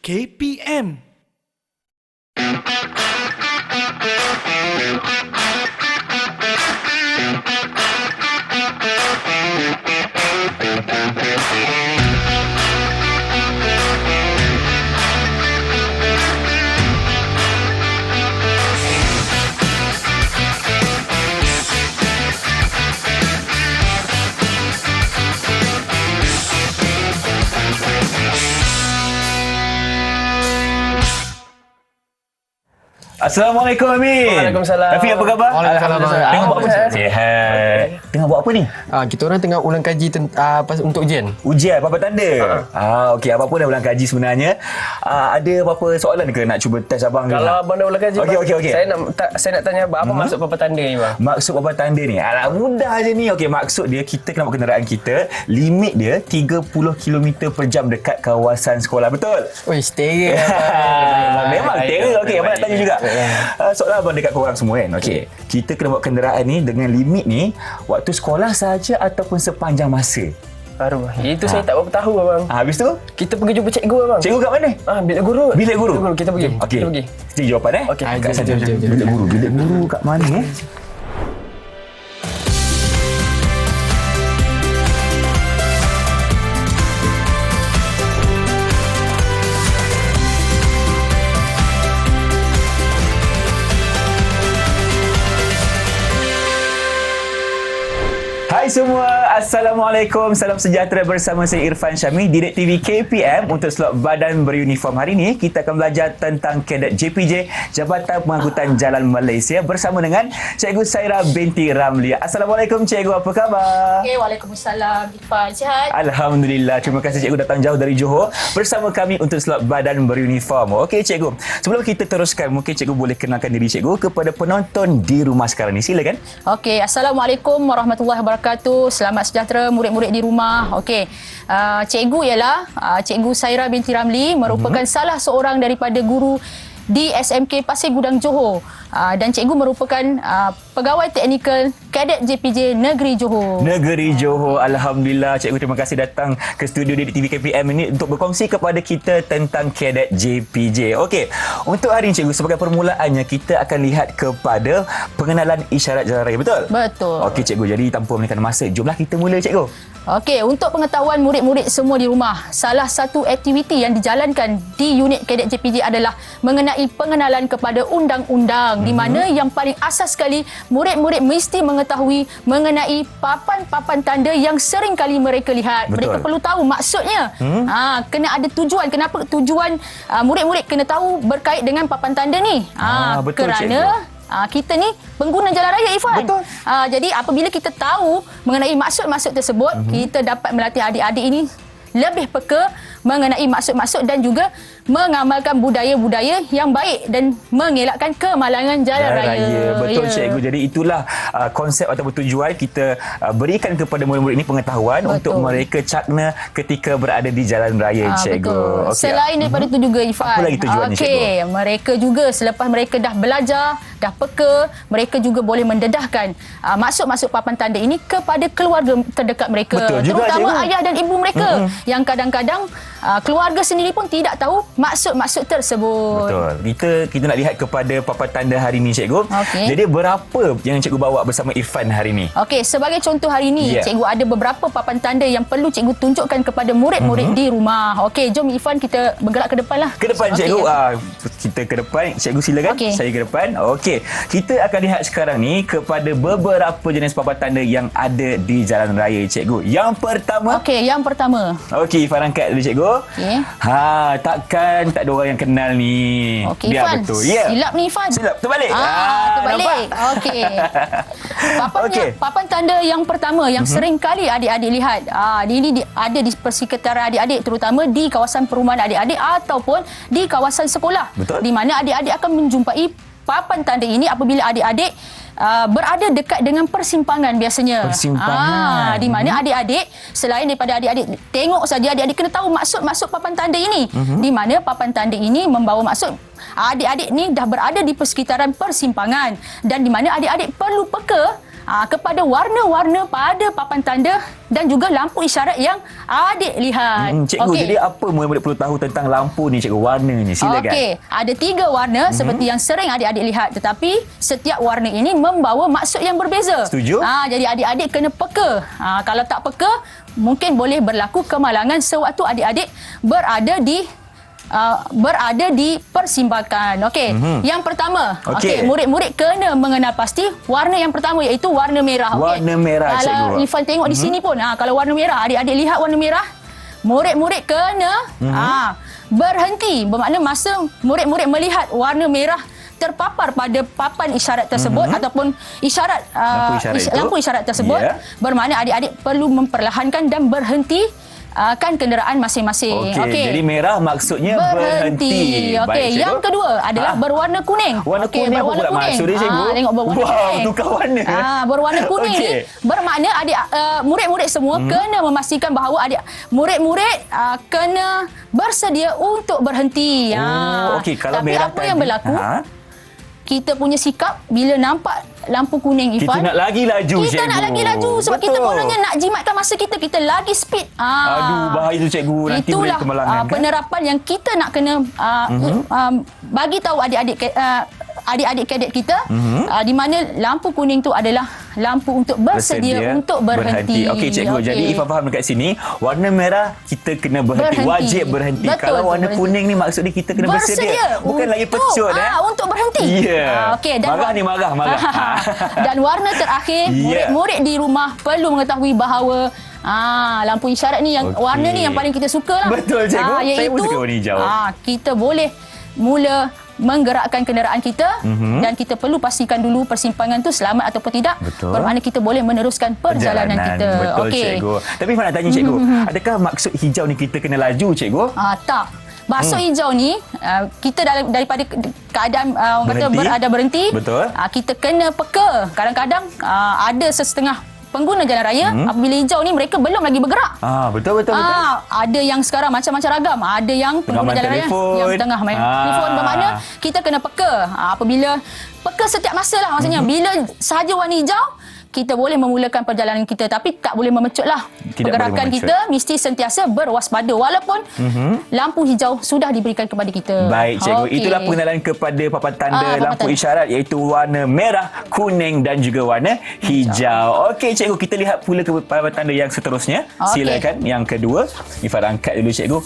KPM. Assalamualaikum Amin. Waalaikumsalam. Rafiq, apa khabar? Waalaikumsalam. Tengah buat apa? Sihat. Tengah buat apa ni? Kita orang tengah ulang kaji untuk ujian. Ujian, apa tanda? Okey, abang pun dah ulang kaji sebenarnya. Ada apa-apa soalan ke nak cuba test abang? Kalau abang dah ulang kaji, Okey. saya nak tanya abang, apa maksud papan tanda ni, bang? Maksud papan tanda ni, alah mudah je ni. Okey, maksud dia kita kena bawa kenderaan kita, limit dia 30 km per jam dekat kawasan sekolah. Betul? Oi, stera. Memang terror. Okey, abang nak tanya juga. Soalan abang dekat korang semua kan. Okey, kita kena bawa kenderaan ni dengan limit ni waktu sekolah sahaja ataupun sepanjang masa? Baru. Itu saya tak berapa tahu, abang. Habis tu Kita pergi jumpa cikgu, abang. cikgu kat mana? Bilik guru. Bilik guru. Kita pergi. Okey. Kita pergi. Mesti jawapan Okey. kat sana. Jom. Bilik guru. Bilik guru kat mana Hai semua, Assalamualaikum. Salam sejahtera bersama saya Irfan Syami di Net TV KPM. Untuk slot badan beruniform hari ini, kita akan belajar tentang kadet JPJ, Jabatan Pengangkutan Jalan Malaysia, bersama dengan Cikgu Saira binti Ramli. Assalamualaikum Cikgu, apa khabar? Okay, Waalaikumsalam. Irfan, sihat? Alhamdulillah, terima kasih Cikgu datang jauh dari Johor bersama kami untuk slot badan beruniform. Okey Cikgu, sebelum kita teruskan, mungkin Cikgu boleh kenalkan diri Cikgu kepada penonton di rumah sekarang ni. Silakan. Okey, Assalamualaikum warahmatullahi wabarakatuh. Selamat sejahtera murid-murid di rumah. Okey, cikgu ialah Cikgu Saira binti Ramli, merupakan salah seorang daripada guru di SMK Pasir Gudang Johor. Dan cikgu merupakan pegawai teknikal kadet JPJ Negeri Johor. Negeri Johor. Alhamdulillah Cikgu, terima kasih datang ke studio di TV KPM ini untuk berkongsi kepada kita tentang kadet JPJ. Okey, untuk hari ini Cikgu, sebagai permulaannya kita akan lihat kepada pengenalan isyarat jalan raya. Betul? Betul. Okey Cikgu, jadi tanpa melengahkan masa, jomlah kita mula Cikgu. Okey, untuk pengetahuan murid-murid semua di rumah, salah satu aktiviti yang dijalankan di unit kadet JPJ adalah mengenai pengenalan kepada undang-undang, di mana yang paling asas sekali murid-murid mesti mengetahui mengenai papan-papan tanda yang sering kali mereka lihat. Betul. Mereka perlu tahu maksudnya. Kena ada tujuan. Kenapa tujuan murid-murid kena tahu berkait dengan papan tanda ni? Betul, Kerana kita ni pengguna jalan raya, Irfan. Betul. Jadi apabila kita tahu mengenai maksud-maksud tersebut, kita dapat melatih adik-adik ini lebih peka mengenai maksud-maksud dan juga mengamalkan budaya-budaya yang baik dan mengelakkan kemalangan jalan raya. Betul Cikgu. Jadi itulah konsep ataupun tujuan kita berikan kepada murid-murid ini pengetahuan. Betul. Untuk mereka cakna ketika berada di jalan raya Cikgu. Betul. Okey. Selain daripada itu juga, Irfan, Apa lagi tujuannya, Cikgu? mereka juga selepas mereka dah belajar, dah peka, mereka juga boleh mendedahkan maksud-maksud papan tanda ini kepada keluarga terdekat mereka. Betul juga, terutama Cikgu. ayah dan ibu mereka yang kadang-kadang keluarga sendiri pun tidak tahu maksud-maksud tersebut. Betul. Kita nak lihat kepada papan tanda hari ini Cikgu. Okey. Jadi berapa yang Cikgu bawa bersama Irfan hari ini? Okey, sebagai contoh hari ini, Ya. cikgu ada beberapa papan tanda yang perlu cikgu tunjukkan kepada murid-murid di rumah. Okey, jom Irfan kita bergerak ke depan lah. Ke depan Cikgu. Kita ke depan. Cikgu silakan. Okey. Saya ke depan. Okey. Kita akan lihat sekarang ni kepada beberapa jenis papan tanda yang ada di jalan raya Cikgu. Yang pertama. Okey, yang pertama. Okey, Irfan angkat dulu Cikgu. Okey. Takkan tak ada orang yang kenal ni. Okey, Biar Irfan. betul. Ya. Silap ni, Irfan. Silap. Terbalik. Terbalik. Okey. Okey. Papan tanda yang pertama yang sering kali adik-adik lihat. Ini ada di persekitaran adik-adik, terutama di kawasan perumahan adik-adik ataupun di kawasan sekolah. Betul. Di mana adik-adik akan menjumpai papan tanda ini apabila adik-adik berada dekat dengan persimpangan biasanya. Persimpangan. Di mana adik-adik, selain daripada adik-adik tengok saja, adik-adik kena tahu maksud-maksud papan tanda ini. Di mana papan tanda ini membawa maksud adik-adik ni dah berada di persekitaran persimpangan, dan di mana adik-adik perlu peka kepada warna-warna pada papan tanda dan juga lampu isyarat yang adik lihat. Cikgu, jadi apa murid-murid perlu tahu tentang lampu ni, cikgu? Warna ni, silakan. Okey, ada 3 warna seperti yang sering adik-adik lihat, tetapi setiap warna ini membawa maksud yang berbeza. Setuju? Jadi adik-adik kena peka. Kalau tak peka, mungkin boleh berlaku kemalangan sewaktu adik-adik berada di persimbakan. Okey. Yang pertama, murid-murid kena mengenal pasti warna yang pertama iaitu warna merah. Warna merah, cikgu. Kalau Ifan tengok di sini pun, kalau warna merah, adik-adik lihat warna merah, murid-murid kena berhenti. Bermakna masa murid-murid melihat warna merah terpapar pada papan isyarat tersebut ataupun isyarat lampu isyarat tersebut, bermakna adik-adik perlu memperlahankan dan berhenti kan kenderaan masing-masing. Okey, jadi merah maksudnya berhenti. Okey, yang kedua adalah berwarna kuning. Warna kuning apa pula maksud dia, cikgu? Tengok berwarna kuning. Tukar warna. Berwarna kuning ni bermakna murid-murid semua kena memastikan bahawa murid-murid kena bersedia untuk berhenti. Okey, kalau tapi merah apa yang berlaku? Kita punya sikap bila nampak lampu kuning, Ifan, kita nak lagi laju, cikgu. Kita nak lagi laju sebab kita kononnya nak jimatkan masa kita lagi speed. Aduh, bahaya tu, cikgu. Nanti boleh kemalangan. Penerapan yang kita nak kena bagi tahu adik-adik kadet kita, di mana lampu kuning tu adalah lampu untuk bersedia untuk berhenti. Okey, cikgu. Jadi Ifan faham dekat sini, warna merah kita kena berhenti. Wajib berhenti. Betul, kalau warna kuning ni maksudnya kita kena bersedia. Bukan lagi pecut. Untuk berhenti. Okey, dan marah. Dan warna terakhir, murid-murid di rumah perlu mengetahui bahawa lampu isyarat ni yang warna ni yang paling kita suka lah. Betul, cikgu. Saya pun suka warna hijau. Kita boleh mula menggerakkan kenderaan kita dan kita perlu pastikan dulu persimpangan tu selamat ataupun tidak. Betul. Bermakna kita boleh meneruskan perjalanan kita. Betul, cikgu. Tapi Ifan nak tanya, cikgu, adakah maksud hijau ni kita kena laju, cikgu? Tak. Maksud hijau ni, kita daripada keadaan orang kata berhenti. Betul. Kita kena peka. Kadang-kadang ada setengah pengguna jalan raya, apabila hijau ni mereka belum lagi bergerak. Betul. Ada yang sekarang macam-macam ragam. Ada yang pengguna jalan raya yang tengah main telefon. Bermakna kita kena peka. Apabila peka setiap masa lah, maksudnya bila sahaja warna hijau, kita boleh memulakan perjalanan kita, tapi tak boleh memecutlah. Pergerakan kita mesti sentiasa berwaspada walaupun lampu hijau sudah diberikan kepada kita. Baik, cikgu. Itulah pengenalan kepada papan tanda lampu isyarat, iaitu warna merah, kuning dan juga warna hijau. Okey, cikgu, kita lihat pula ke papan tanda yang seterusnya. Silakan, yang kedua. Ifan angkat dulu, cikgu.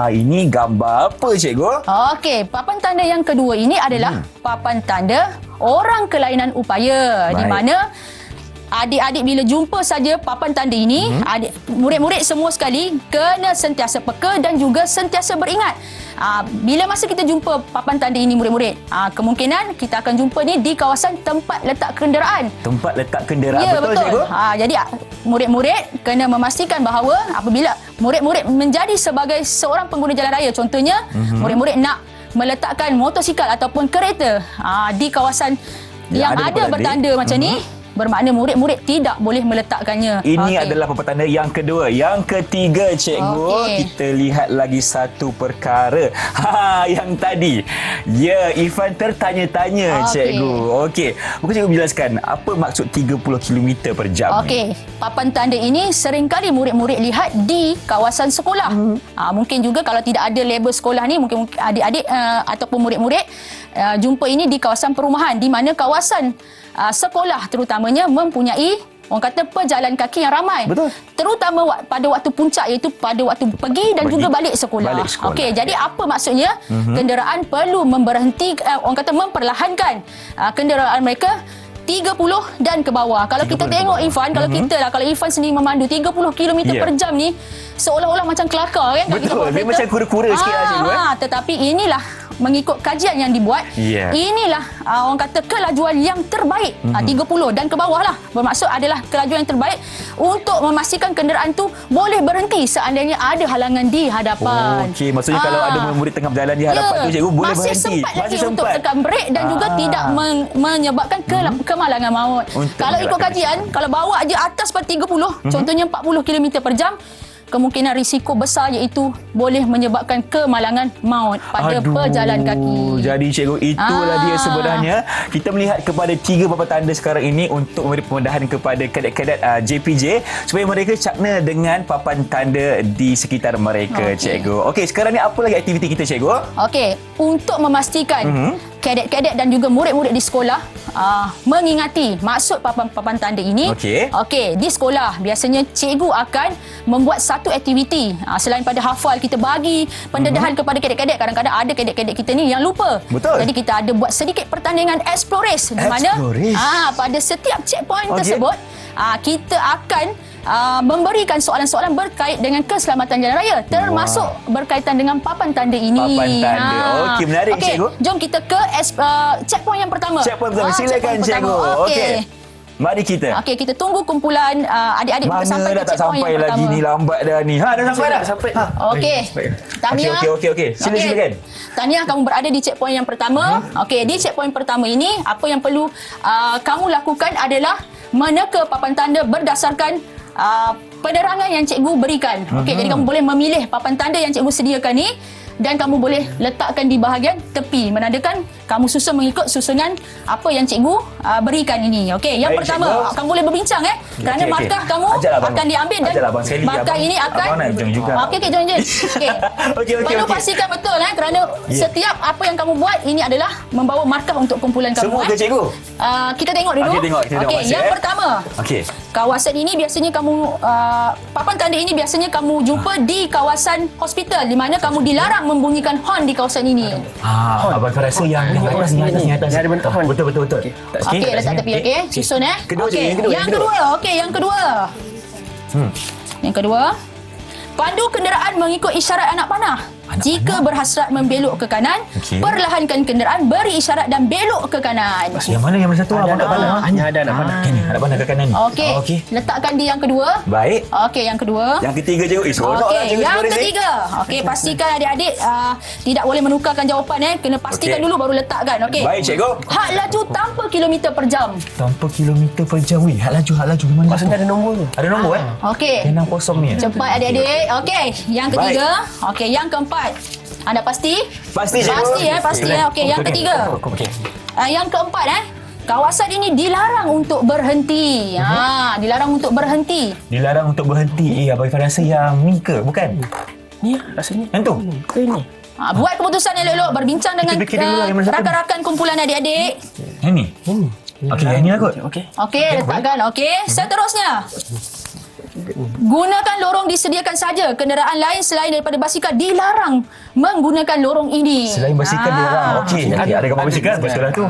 Ini gambar apa, cikgu? Okey, papan tanda yang kedua ini adalah papan tanda orang kelainan upaya. Di mana adik-adik bila jumpa saja papan tanda ini, murid-murid semua sekali kena sentiasa peka dan juga sentiasa beringat. Bila masa kita jumpa papan tanda ini, murid-murid, kemungkinan kita akan jumpa ni di kawasan tempat letak kenderaan. Tempat letak kenderaan, ya, betul, cikgu? Jadi murid-murid kena memastikan bahawa apabila murid-murid menjadi sebagai seorang pengguna jalan raya, contohnya murid-murid nak meletakkan motosikal ataupun kereta di kawasan yang ada bertanda macam ni, bermakna murid-murid tidak boleh meletakkannya. Ini adalah papan tanda yang kedua. Yang ketiga, cikgu, kita lihat lagi satu perkara. Yang tadi. Ya, Ifan tertanya-tanya, cikgu. Okey. Mungkin cikgu jelaskan apa maksud 30 km per jam. Okey. Papan tanda ini seringkali murid-murid lihat di kawasan sekolah. Mungkin juga kalau tidak ada label sekolah ni, mungkin adik-adik ataupun murid-murid jumpa ini di kawasan perumahan, di mana kawasan sekolah terutamanya mempunyai orang kata pejalan kaki yang ramai. Betul. Terutama pada waktu puncak, iaitu pada waktu pergi dan juga balik sekolah. Okey, jadi apa maksudnya? Kenderaan perlu memberhenti, orang kata memperlahankan kenderaan mereka 30 dan ke bawah. Kalau kita tengok Ifan, kalau kalau Ifan sendiri memandu 30 km per jam ni, seolah-olah macam kelakar kan? Betul, dia macam kura-kura sikit lah, cikgu. Tetapi inilah mengikut kajian yang dibuat, inilah orang kata kelajuan yang terbaik, 30 dan ke bawah lah. Bermaksud adalah kelajuan yang terbaik untuk memastikan kenderaan tu boleh berhenti seandainya ada halangan di hadapan. Okey, maksudnya kalau ada murid tengah berjalan di hadapan tu, cikgu boleh berhenti. Masih sempat untuk tekan brek dan juga tidak menyebabkan kemalangan maut. Kalau ikut kajian, kalau bawa je atas pada 30, contohnya 40 km per jam, kemungkinan risiko besar iaitu boleh menyebabkan kemalangan maut pada pejalan kaki. Jadi cikgu, itulah dia sebenarnya. Kita melihat kepada 3 papan tanda sekarang ini untuk memberi pemudahan kepada kadet-kadet JPJ supaya mereka cakna dengan papan tanda di sekitar mereka, cikgu. Okey, sekarang ni apa lagi aktiviti kita, cikgu? Okey, untuk memastikan kadet-kadet dan juga murid-murid di sekolah mengingati maksud papan tanda ini. Okey, di sekolah biasanya cikgu akan membuat satu aktiviti. Selain pada hafal, kita bagi pendedahan kepada kadet-kadet. Kadang-kadang ada kadet-kadet kita ni yang lupa. Betul. Jadi kita ada buat sedikit pertandingan explorers di mana pada setiap checkpoint tersebut kita akan memberikan soalan-soalan berkait dengan keselamatan jalan raya, termasuk berkaitan dengan papan tanda ini. Papan tanda. Okey, menarik, cikgu. Jom kita ke checkpoint yang pertama. Checkpoint pertama. Silakan, cikgu. Okey. Mari kita. Okey, kita tunggu kumpulan adik-adik sampai dah ke tak checkpoint sampai yang lagi pertama. ni, lambat dah ni. Dah sampai dah. Okey. Tahniah. Okey. Silakan. Tahniah, kamu berada di checkpoint yang pertama. Okey, di checkpoint pertama ini apa yang perlu kamu lakukan adalah meneka papan tanda berdasarkan penerangan yang cikgu berikan. Okey, jadi kamu boleh memilih papan tanda yang cikgu sediakan ni dan kamu boleh letakkan di bahagian tepi, menandakan kamu susun mengikut susunan apa yang cikgu berikan ini. Okey, yang pertama, cikgu, kamu boleh berbincang kerana markah kamu akan diambil dan markah ini akan Okey, jom. Okey. Perlu pastikan betul kerana setiap apa yang kamu buat ini adalah membawa markah untuk kumpulan kamu. Semua ke, cikgu? Kita tengok dulu. Okey, yang pertama. Okey. Kawasan ini biasanya kamu papan tanda ini biasanya kamu jumpa di kawasan hospital di mana kamu dilarang membunyikan horn di kawasan ini. Abang rasa yang di atas ni ada bentuk horn. Betul. Okey, letak tepi. Okey, susun Kedua. Yang kedua. Yang kedua. Pandu kenderaan mengikut isyarat anak panah. Jika berhasrat membelok ke kanan, perlahankan kenderaan, beri isyarat dan belok ke kanan. Yang mana yang satu? Ada anak panah. Ada anak panah. Anak panah ke kanan ni. Okey. Letakkan di yang kedua. Baik. Okey, yang kedua. Yang ketiga, cikgu. Okey, yang ketiga. Okey, pastikan adik-adik tidak boleh menukarkan jawapan Kena pastikan dulu baru letakkan. Okey. Baik, cikgu. Had laju tanpa kilometer per jam. Tanpa kilometer per jam. Weh, had laju gimana? Maksudnya ada nombor tu. Ada nombor Okey. Yang 60 ni. Cepat adik-adik. Okey, yang ketiga. Okey, yang keempat. Anda pasti? Pasti, cikgu. Pasti. Okey, yang ketiga. Yang keempat kawasan ini dilarang untuk berhenti. Dilarang untuk berhenti. Dilarang untuk berhenti. Abang Irfan rasa yang ni ke? Bukan? Ni rasanya. Yang tu? Ke ni? Buat keputusan elok-elok, berbincang dengan rakan-rakan kumpulan adik-adik. Yang ni? Okey, yang ni lah kot. Okey, letakkan. Okey, seterusnya. Gunakan lorong disediakan saja. Kenderaan lain selain daripada basikal dilarang menggunakan lorong ini. Selain basikal dilarang. Okey, ada gambar basikal betul lah tu.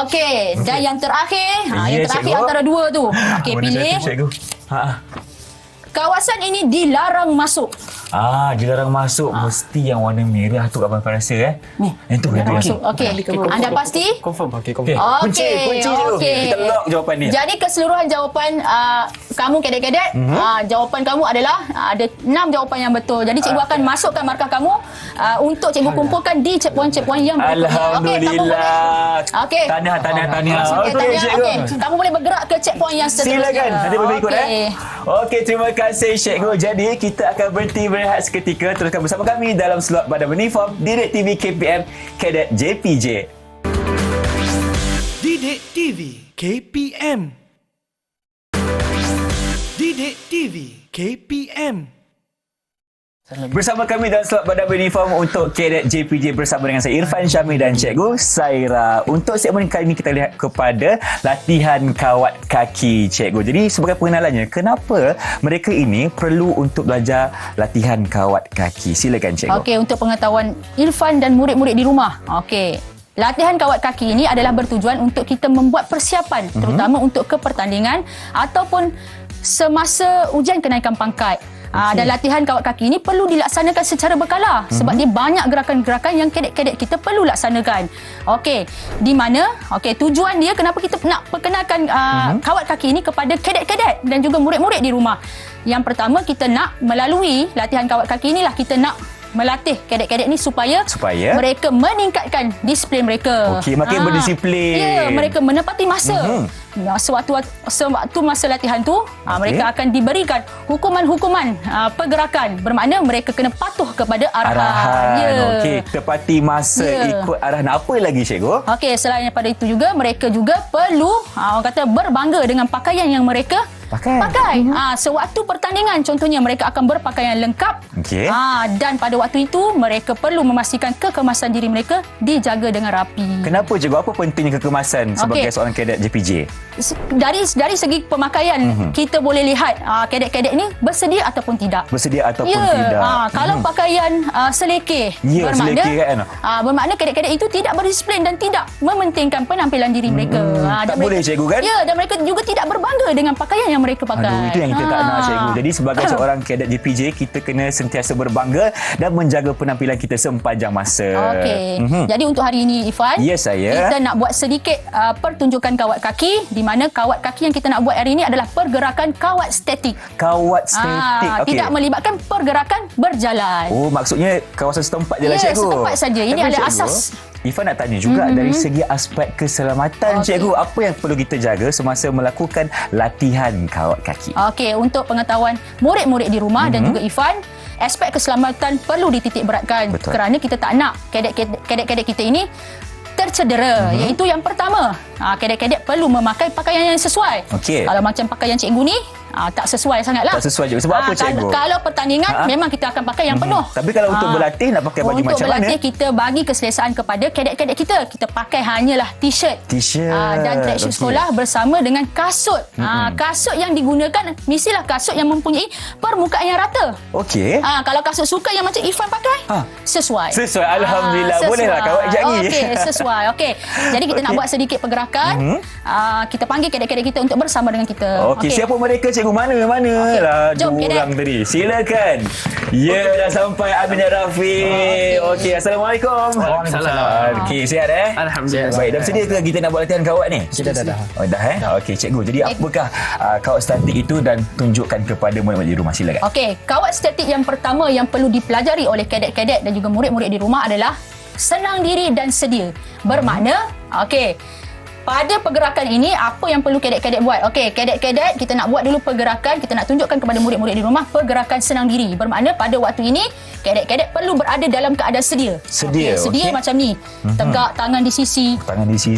Okey, dan yang terakhir, yang terakhir antara dua tu. Okey, pilih. Kawasan ini dilarang masuk. Dilarang masuk. Mesti yang warna merah tu Abang Irfan rasa Ni. Yang tu yang masuk. Okey. Anda pasti? Confirm. Kunci Kita lock jawapan ni. Jadi keseluruhan jawapan kamu kadet-kadet, jawapan kamu adalah ada 6 jawapan yang betul. Jadi cikgu akan masukkan markah kamu untuk cikgu kumpulkan di checkpoint-checkpoint yang berikutnya. Alhamdulillah. Okey. Tahniah. Okey. Kamu boleh bergerak ke checkpoint yang seterusnya. Silakan. Nanti berikut Okey, terima kasih cikgu. Jadi kita akan berhenti berehat seketika. Teruskan bersama kami dalam slot Badan Beruniform Didik TV KPM Kadet JPJ. Didik TV KPM. Didik TV KPM. Bersama kami dalam slot Badan Beruniform untuk Kadet JPJ bersama dengan saya Irfan Syamil dan Cikgu Saira. Untuk segmen kali ini kita lihat kepada latihan kawat kaki, Cikgu. Jadi sebagai pengenalannya, kenapa mereka ini perlu untuk belajar latihan kawat kaki? Silakan, Cikgu. Okey, untuk pengetahuan Irfan dan murid-murid di rumah. Okey. Latihan kawat kaki ini adalah bertujuan untuk kita membuat persiapan terutama untuk ke pertandingan ataupun semasa ujian kenaikan pangkat. Dan latihan kawat kaki ini perlu dilaksanakan secara berkala sebab dia banyak gerakan-gerakan yang kadet-kadet kita perlu laksanakan. Okey, di mana tujuan dia kenapa kita nak perkenalkan kawat kaki ini kepada kadet-kadet dan juga murid-murid di rumah. Yang pertama, kita nak melalui latihan kawat kaki inilah kita nak melatih kadet-kadet ni supaya mereka meningkatkan disiplin mereka. Okey, makin berdisiplin. Ya, mereka menepati masa. sewaktu masa latihan tu mereka akan diberikan hukuman-hukuman pergerakan, bermakna mereka kena patuh kepada arahan. Okey, tepati masa, ikut arahan. Apa lagi cikgu? Okey, selain daripada itu juga mereka juga perlu orang kata berbangga dengan pakaian yang mereka pakai. Sewaktu pertandingan contohnya mereka akan berpakaian lengkap. Okey. Dan pada waktu itu mereka perlu memastikan kekemasan diri mereka dijaga dengan rapi. Kenapa cikgu? Apa pentingnya kekemasan sebagai seorang kadet JPJ? Dari segi pemakaian kita boleh lihat kadet-kadet ni bersedia ataupun tidak. Bersedia ataupun tidak. Kalau pakaian selekeh, bermakna selekeh kan? Bermakna kadet-kadet itu tidak berdisiplin dan tidak mementingkan penampilan diri mereka. Tak boleh cikgu kan? Ya, dan mereka juga tidak berbangga dengan pakaian yang mereka pakai. Aduh, itu yang kita tak nak cikgu. Jadi sebagai seorang kadet JPJ, kita kena sentiasa berbangga dan menjaga penampilan kita sepanjang masa. Okey. Jadi untuk hari ini Ifan, kita nak buat sedikit pertunjukan kawat kaki, di mana kawat kaki yang kita nak buat hari ini adalah pergerakan kawat statik. Kawat statik. Tidak melibatkan pergerakan berjalan. Oh, maksudnya kawasan setempat je lah cikgu. Setempat saja. Ini adalah cikgu, asas. Ifan nak tanya juga dari segi aspek keselamatan cikgu, apa yang perlu kita jaga semasa melakukan latihan kawat kaki? Okey, untuk pengetahuan murid-murid di rumah dan juga Ifan, aspek keselamatan perlu dititik beratkan. Betul. Kerana kita tak nak kadet-kadet kita ini tercedera. Iaitu yang pertama, kadet-kadet perlu memakai pakaian yang sesuai. Okey. Kalau macam pakaian cikgu ni tak sesuai sangatlah. Tak sesuai cikgu. Sebab apa cikgu? Kalau pertandingan memang kita akan pakai yang penuh. Tapi kalau untuk berlatih nak pakai baju macam mana? Untuk berlatih kita bagi keselesaan kepada kadet-kadet kita. Kita pakai hanyalah t-shirt. Dan tracksuit sekolah bersama dengan kasut. Kasut yang digunakan mestilah kasut yang mempunyai permukaan yang rata. Okey. Kalau kasut suka yang macam Ifan pakai, sesuai. Sesuai. Alhamdulillah. Bolehlah kawat kejap ni. Okey, sesuai. Okey. Jadi kita nak buat sedikit pergerakan. Kita panggil kadet-kadet kita untuk bersama dengan kita. Okey, siapa mereka cikgu? Mana lah Jom, dua orang tadi. Silakan. Dah sampai Amin dan Rafiq. Okey, Assalamualaikum. Waalaikumsalam. Okey, sihat Alhamdulillah. Baik, dah bersedia ke kita nak buat latihan kawat ni? Kita dah. Dah Okey, cikgu. Jadi apakah kawat statik itu dan tunjukkan kepada murid-murid di rumah, silakan. Okey, kawat statik yang pertama yang perlu dipelajari oleh kadet-kadet dan juga murid-murid di rumah adalah senang diri dan sedia. Bermakna, pada pergerakan ini, apa yang perlu kadet-kadet buat? Okey, kadet-kadet, kita nak buat dulu pergerakan, kita nak tunjukkan kepada murid-murid di rumah pergerakan senang diri. Bermakna pada waktu ini, kadet-kadet perlu berada dalam keadaan sedia. Sedia macam ni. Tegak, tangan di sisi.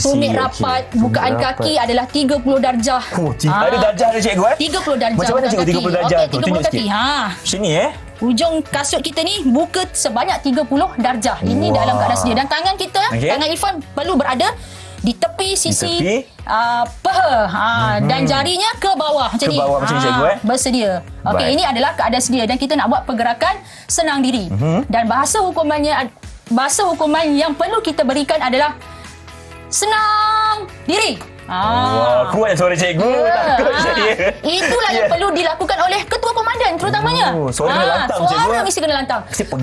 Tumit rapat, bukaan kaki adalah 30 darjah. Ada darjah ada cikgu 30 darjah. Macam mana cikgu 30 darjah tu? Okey, 30 kaki. Sini Ujung kasut kita ni buka sebanyak 30 darjah. Ini dalam keadaan sedia. Dan tangan kita, tangan Irfan perlu berada di tepi sisi paha dan jarinya ke bawah macam ni. Macam ni cikgu bersedia. Okey, ini adalah keadaan sedia dan kita nak buat pergerakan senang diri. Dan bahasa hukuman yang perlu kita berikan adalah senang diri. Kuat suara cikgu. Takut saya. Itulah yang perlu dilakukan oleh ketua komandan terutamanya. Suara kena lantang cikgu. Suara mesti kena lantang.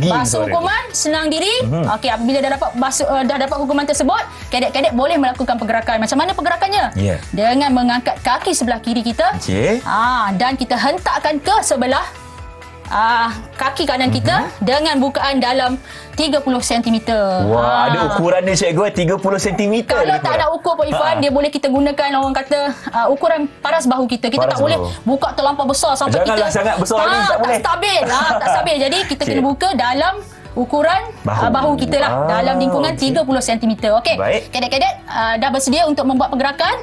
Bahasa hukuman senang diri. Okey, apabila dah dapat hukuman tersebut, kadet-kadet boleh melakukan pergerakan. Macam mana pergerakannya? Dengan mengangkat kaki sebelah kiri kita. Dan kita hentakkan ke sebelah kaki kanan kita dengan bukaan dalam 30 cm. Ada ukuran dia cikgu 30 cm. Kalau tak ada ukur Pak Ifan, dia boleh kita gunakan orang kata ukuran paras bahu kita. Kita tak boleh buka terlampau besar sampai Janganlah kita sangat besar ni, tak boleh. Tak stabil. Tak stabil. Jadi kita kena buka dalam ukuran bahu kita lah, dalam lingkungan 30 cm. Okey. Kadet-kadet dah bersedia untuk membuat pergerakan?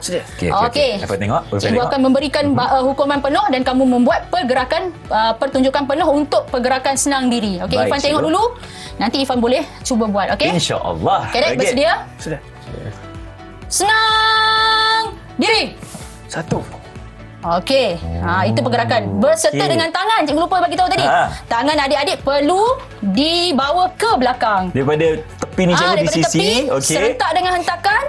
Okey. Dapat tengok. Cikgu akan memberikan hukuman penuh dan kamu membuat pergerakan pertunjukan penuh untuk pergerakan senang diri. Okey, Ifan tengok dulu. Nanti Ifan boleh cuba buat, okey? InsyaAllah. Kadet bersedia? Sudah. Senang diri. 1. Okey. Itu pergerakan. Berserta dengan tangan. Cikgu lupa bagi tahu tadi. Tangan adik-adik perlu dibawa ke belakang. Daripada tepi ni cikgu di daripada sisi. tepi, serentak dengan hentakan.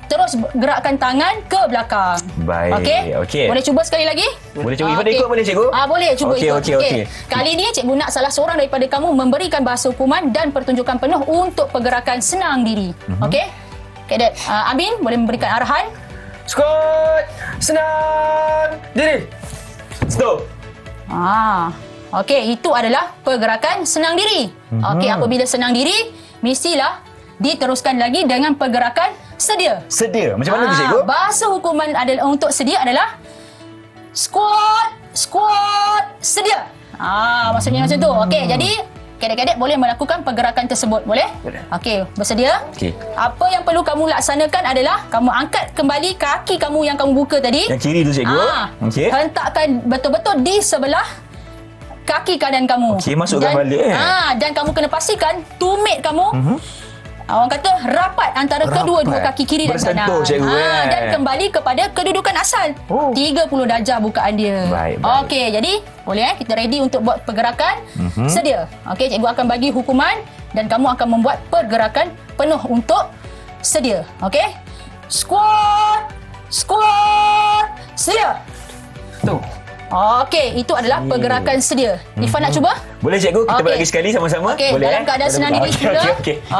Terus gerakkan tangan ke belakang. Baik. Okey. Boleh cuba sekali lagi? Boleh cuba. Ifan ikut boleh cikgu? Boleh cuba ikut. Okey. Kali ni cikgu nak salah seorang daripada kamu memberikan bahasa hukuman dan pertunjukan penuh untuk pergerakan senang diri. Okey? Kadet Amin boleh memberikan arahan. Skot. Senang diri. Stop. Okey, itu adalah pergerakan senang diri. Okey, apabila senang diri, mestilah diteruskan lagi dengan pergerakan sedia. Sedia. Macam mana tu cikgu? Bahasa hukuman adalah untuk sedia adalah squat, sedia. Maksudnya macam tu. Okey, jadi kadek-kadek boleh melakukan pergerakan tersebut. Boleh? Boleh. Okey, bersedia? Okey. Apa yang perlu kamu laksanakan adalah kamu angkat kembali kaki kamu yang kamu buka tadi. Yang kiri tu cikgu. Okey. Hentakkan betul-betul di sebelah kaki kanan kamu. Okey, masukkan balik. Dan kamu kena pastikan tumit kamu orang kata rapat antara kedua-dua kaki kiri dan kanan. Bersentuh, cikgu, Dan kembali kepada kedudukan asal. 30 darjah bukaan dia. Baik. Okey, jadi boleh kita ready untuk buat pergerakan. Sedia. Okey, cikgu akan bagi hukuman dan kamu akan membuat pergerakan penuh untuk sedia. Okey? Squat, sedia. Tu. Okey, itu adalah pergerakan sedia. Ifan nak cuba? Boleh cikgu, kita buat Okey. lagi sekali sama-sama. Okey, Boleh, dalam keadaan senang diri juga.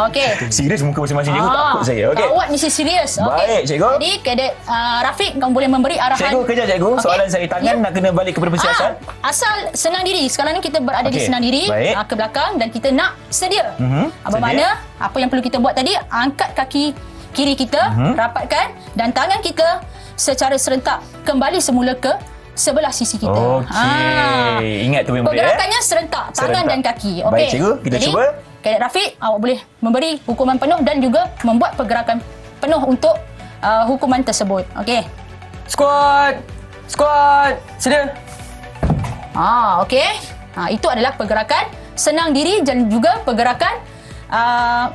Okey. Serius muka masing-masing cikgu, takut saya. Okey. Awak mesti serius. Okey. Baik, cikgu. Jadi, Kadet Rafiq, kamu boleh memberi arahan. Cikgu, kejap cikgu. Okey. Soalan saya tangan nak kena balik kepada posisi asal. Asal senang diri. Sekarang ni kita berada di Okey, senang diri. baik. Ke belakang dan kita nak sedia. Sedia. Bermakna, apa yang perlu kita buat tadi, angkat kaki kiri kita, rapatkan dan tangan kita secara serentak kembali semula ke sebelah sisi kita. Okey. Ingat tu memang Pergerakannya serentak, tangan Serentak. dan kaki. Okey. Baik, cikgu, kita Jadi, cuba. Kadet Rafiq, awak boleh memberi hukuman penuh dan juga membuat pergerakan penuh untuk hukuman tersebut. Okey. Squat, sedia. Okey. Itu adalah pergerakan senang diri dan juga pergerakan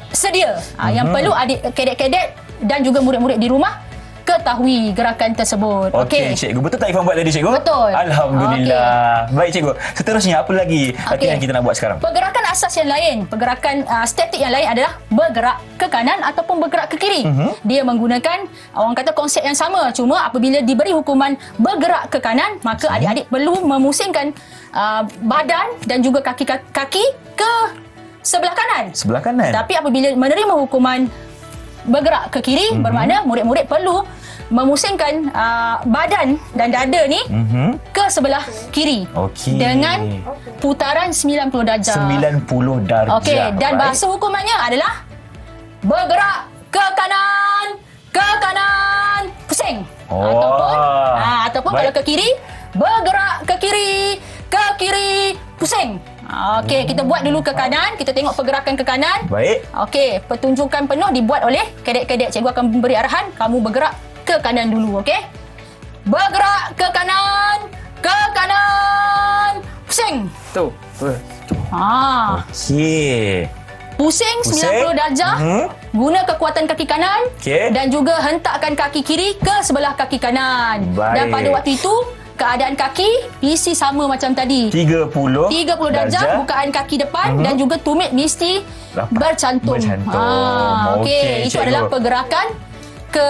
sedia. Yang perlu adik kadet-kadet dan juga murid-murid di rumah ketahui gerakan tersebut. Okey, cikgu. Betul tak Ifan buat tadi, cikgu? Betul. Alhamdulillah. Baik, cikgu. Seterusnya, apa lagi latihan kita nak buat sekarang? Pergerakan asas yang lain, pergerakan statik yang lain adalah bergerak ke kanan ataupun bergerak ke kiri. Dia menggunakan orang kata konsep yang sama, cuma apabila diberi hukuman bergerak ke kanan, maka adik-adik perlu memusingkan badan dan juga kaki ke sebelah kanan. Sebelah kanan. Tapi apabila menerima hukuman bergerak ke kiri, bermakna murid-murid perlu memusingkan badan dan dada ni ke sebelah kiri. Okey. Dengan putaran 90 darjah. 90 darjah. Okey, dan Baik. bahasa hukumannya adalah bergerak ke kanan, pusing. Ataupun Baik. kalau ke kiri, bergerak ke kiri, pusing. Okey, kita buat dulu ke kanan, kita tengok pergerakan ke kanan. Baik. Okey, pertunjukan penuh dibuat oleh kadet-kadet. Cikgu akan memberi arahan, kamu bergerak ke kanan dulu, okey? Bergerak ke kanan, pusing. Tu. Okey. Pusing 90 darjah. Guna kekuatan kaki kanan Okey. dan juga hentakkan kaki kiri ke sebelah kaki kanan. Baik. Dan pada waktu itu keadaan kaki isi sama macam tadi. 30 30 darjah bukaan kaki depan dan juga tumit mesti Rapat. bercantum. Bercantum. Okey, itu cikgu. adalah pergerakan ke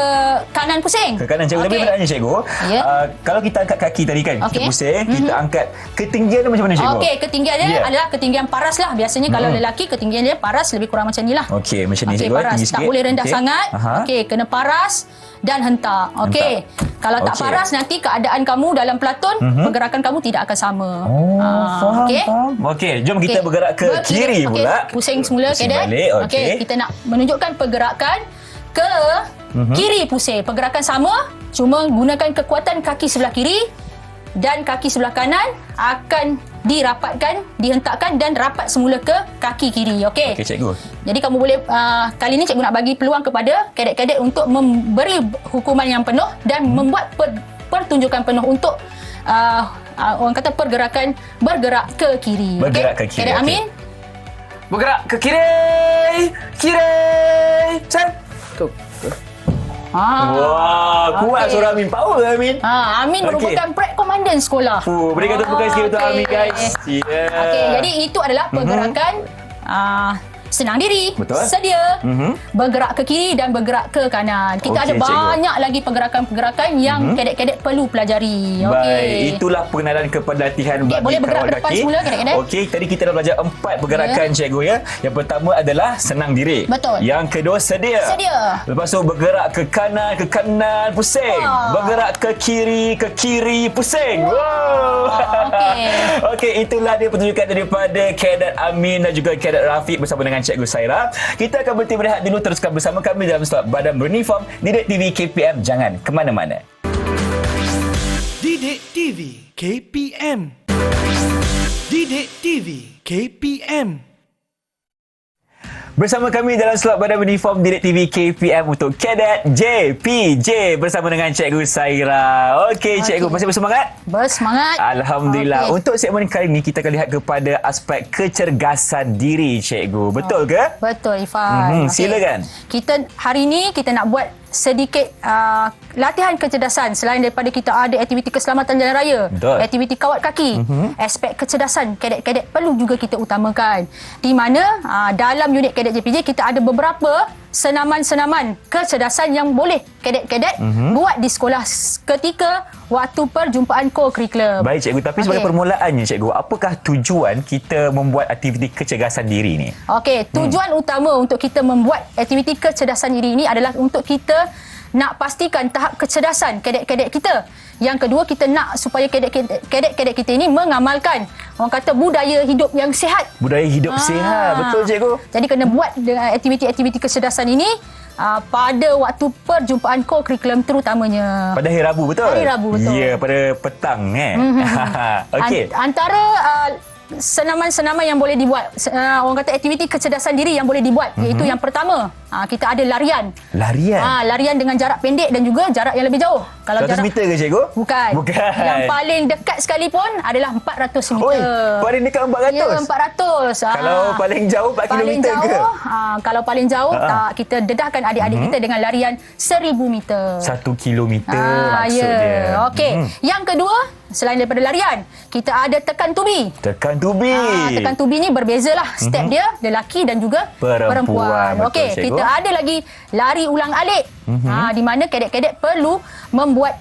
kanan pusing. Ke kanan, cikgu. Tapi Okey. pertanyaannya, cikgu. Ya. Kalau kita angkat kaki tadi kan, kita Okey. pusing, kita angkat ketinggian dia macam mana, cikgu? Okey, ketinggian dia Ya. adalah ketinggian paras lah. Biasanya kalau lelaki ketinggian dia paras lebih kurang macam ni lah. Okey, macam ni, Okey, cikgu. paras. Tinggi Tak sikit. boleh rendah Okey. sangat. Aha. Okey, kena paras dan hentak. Okey. Kalau tak Okey. paras nanti keadaan kamu dalam pelatun, pergerakan kamu tidak akan sama. Faham, okey. faham. Okey, jom kita Okey. bergerak ke kiri Okey, pula. pusing semula, Pusing kadet. balik, okey. Kita nak menunjukkan pergerakan ke kiri pusing. Pergerakan sama, cuma gunakan kekuatan kaki sebelah kiri dan kaki sebelah kanan akan dirapatkan, dihentakkan dan rapat semula ke kaki kiri. Okey. Okey, cikgu. Jadi kamu boleh kali ini cikgu nak bagi peluang kepada kadet-kadet untuk memberi hukuman yang penuh dan membuat pertunjukan penuh untuk orang kata pergerakan bergerak ke kiri. Bergerak Okey? ke kiri, Kadet okey. Amin. Bergerak ke kiri. Tu. Wah, kuat okey. suara Amin. Power, Amin. Amin Okey. merupakan prep komandan sekolah. Berikan tepukan sikit untuk Amin, guys. Ya. Okey, jadi itu adalah pergerakan senang diri, Betul. sedia, bergerak ke kiri dan bergerak ke kanan. Kita ada Okey, cikgu. banyak lagi pergerakan-pergerakan yang kadet-kadet perlu pelajari. Okey. Baik, itulah pengenalan kepada latihan Okey, bagi boleh bergerak kawal ke depan kaki. semula, kadet-kadet. Okey, tadi kita dah belajar 4 pergerakan, cikgu ya. Yang pertama adalah senang diri. Betul. Yang kedua sedia. Sedia. Lepas tu bergerak ke kanan, pusing. Wah. Bergerak ke kiri, pusing. Wow. Okey. Okey, itulah dia pertunjukan daripada Kadet Amin dan juga Kadet Rafiq bersama dengan Cikgu Saira. Kita akan berhenti berehat dulu. Teruskan bersama kami dalam slot Badan Beruniform Didik TV KPM. Jangan ke mana-mana. Didik TV KPM. Didik TV KPM. Bersama kami dalam slot Badan Beruniform Didik TV KPM untuk Kadet JPJ bersama dengan Cikgu Saira. Okey, Cikgu masih bersemangat? Bersemangat. Alhamdulillah. Untuk segmen kali ini kita akan lihat kepada aspek kecergasan diri, Cikgu. Betul ke? Betul, Ifan. Silakan. Kita hari ini kita nak buat sedikit latihan kecerdasan. Selain daripada kita ada aktiviti keselamatan jalan raya, Betul. aktiviti kawat kaki, aspek kecerdasan kadet-kadet perlu juga kita utamakan. Di mana dalam unit Kadet JPJ kita ada beberapa senaman-senaman kecerdasan yang boleh kadet-kadet buat di sekolah ketika waktu perjumpaan co-curriculum. Baik, Cikgu. Tapi sebagai permulaannya, Cikgu, apakah tujuan kita membuat aktiviti kecergasan diri ni? Okey, tujuan utama untuk kita membuat aktiviti kecerdasan diri ini adalah untuk kita nak pastikan tahap kecerdasan kadet-kadet kita. Yang kedua, kita nak supaya kadet-kadet kita ini mengamalkan orang kata budaya hidup yang sihat. Budaya hidup sihat. Betul, Cikgu. Jadi kena buat dengan aktiviti-aktiviti kecerdasan ini pada waktu perjumpaan co-curriculum terutamanya. Pada hari Rabu, betul? Hari Rabu, betul. Ya, pada petang. Okey. Antara senaman-senaman yang boleh dibuat, orang kata aktiviti kecerdasan diri yang boleh dibuat, iaitu yang pertama, kita ada larian. Larian? Larian dengan jarak pendek dan juga jarak yang lebih jauh. Kalau 100 meter ke, Cikgu? Bukan. Yang paling dekat sekalipun adalah 400 meter. Oi, paling dekat 400? Ya, 400. Kalau paling jauh 4 paling kilometer ke? Kalau paling jauh, kita dedahkan adik-adik kita dengan larian 1000 meter. 1 kilometer maksudnya. Ya. Okey. Yang kedua, selain daripada larian, kita ada tekan tubi. Tekan tubi. Tekan tubi ni berbezalah step dia, lelaki dan juga perempuan. Betul, Okey, Cikgu. kita ada lagi lari ulang alik. Di mana kadet-kadet perlu membuat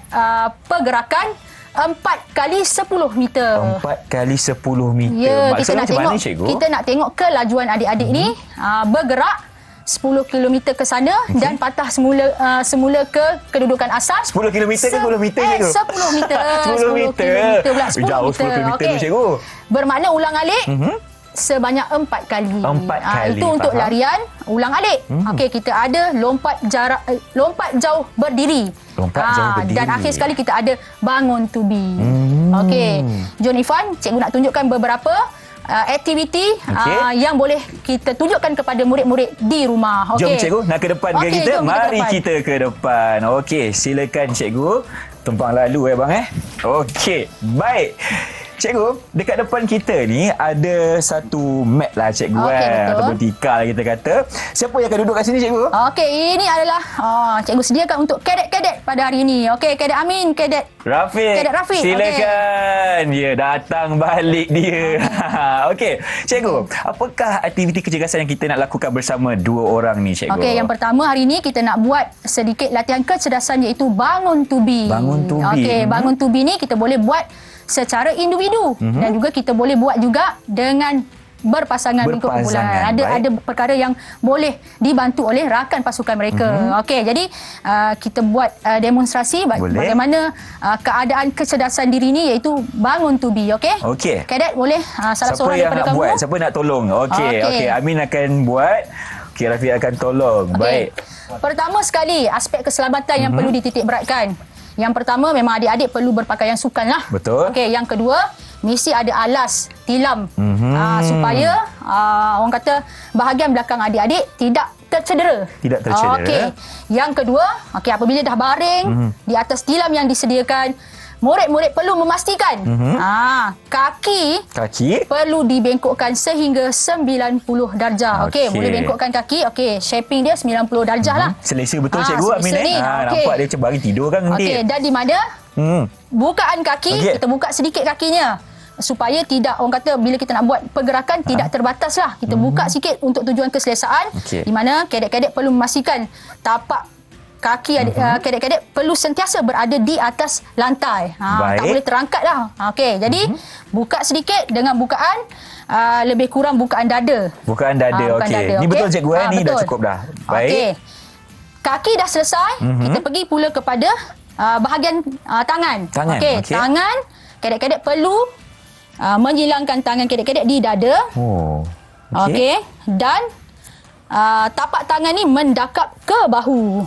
pergerakan 4 kali 10 meter. 4 kali 10 meter. Ya, kita Maksudnya nak macam tengok, mana, Cikgu? kita nak tengok kelajuan adik-adik ni bergerak 10 km ke sana dan patah semula ke kedudukan asal. 10 km ke 10 meter, Cikgu? 10 meter. 10 meter. kilometer pula. 10 Jauh meter. 10 km tu, Okey. Cikgu. Bermakna ulang alik sebanyak 4 kali. 4 kali, Itu untuk faham. larian ulang alik. Okey, kita ada lompat jauh berdiri. Lompat jauh berdiri. Dan akhir sekali kita ada bangun tubi. Okey. John Ifan, cikgu nak tunjukkan beberapa aktiviti yang boleh kita tunjukkan kepada murid-murid di rumah. Jom, Okey. Cikgu. Nak ke depan ke Okey, kita? jom Mari depan. kita ke depan. Okey, silakan, Cikgu. Tumpang lalu, bang. Okey, baik. Cikgu, dekat depan kita ni ada satu mat lah, Cikgu. Okey, betul. Ataupun tikar kita kata. Siapa yang akan duduk kat sini, Cikgu? Okey, ini adalah cikgu sediakan untuk kadet-kadet pada hari ini. Okey, Kadet Amin, Kadet Rafiq. Kadet Rafiq. Silakan. Ya, datang balik dia. Okey, Cikgu, apakah aktiviti kecergasan yang kita nak lakukan bersama dua orang ni, Cikgu? Okey, yang pertama hari ini kita nak buat sedikit latihan kecerdasan iaitu bangun tubi. Bangun tubi. Okey, bangun tubi ni kita boleh buat secara individu dan juga kita boleh buat juga dengan berpasangan berkumpulan. Ada perkara yang boleh dibantu oleh rakan pasukan mereka. Okey, jadi kita buat demonstrasi bagaimana keadaan kecerdasan diri ni iaitu bangun tubi. Okey? Okey. Kadet boleh salah Siapa seorang yang daripada nak kamu buat? Siapa nak tolong? Okey. Amin akan buat. Okey, Rafiq akan tolong. Okey. Baik. Pertama sekali, aspek keselamatan yang perlu dititik beratkan. Yang pertama, memang adik-adik perlu berpakaian sukan lah. Betul. Okey, yang kedua, mesti ada alas tilam supaya orang kata bahagian belakang adik-adik tidak tercedera. Tidak tercedera. Okey. Yang kedua, apabila dah baring di atas tilam yang disediakan, murid-murid perlu memastikan kaki perlu dibengkokkan sehingga 90 darjah. Okey, boleh bengkokkan kaki. Okey, shaping dia 90 darjah lah. Selesa betul, Cikgu Amin. Nampak dia macam baring tidur kan nanti. Okey, dan di mana bukaan kaki, kita buka sedikit kakinya supaya tidak, orang kata bila kita nak buat pergerakan tidak terbatas lah. Kita buka sikit untuk tujuan keselesaan. Di mana kadet-kadet perlu memastikan tapak kaki kadet-kadet perlu sentiasa berada di atas lantai. Tak boleh terangkat lah. Okey, jadi buka sedikit dengan bukaan lebih kurang bukaan dada. Bukaan dada, okey. Ni betul, Cikgu, ni dah cukup dah. Baik. Okey. Kaki dah selesai, kita pergi pula kepada bahagian tangan. Okey, tangan kadet-kadet perlu menyilangkan tangan kadet-kadet di dada. Okey, dan tapak tangan ni mendakap ke bahu.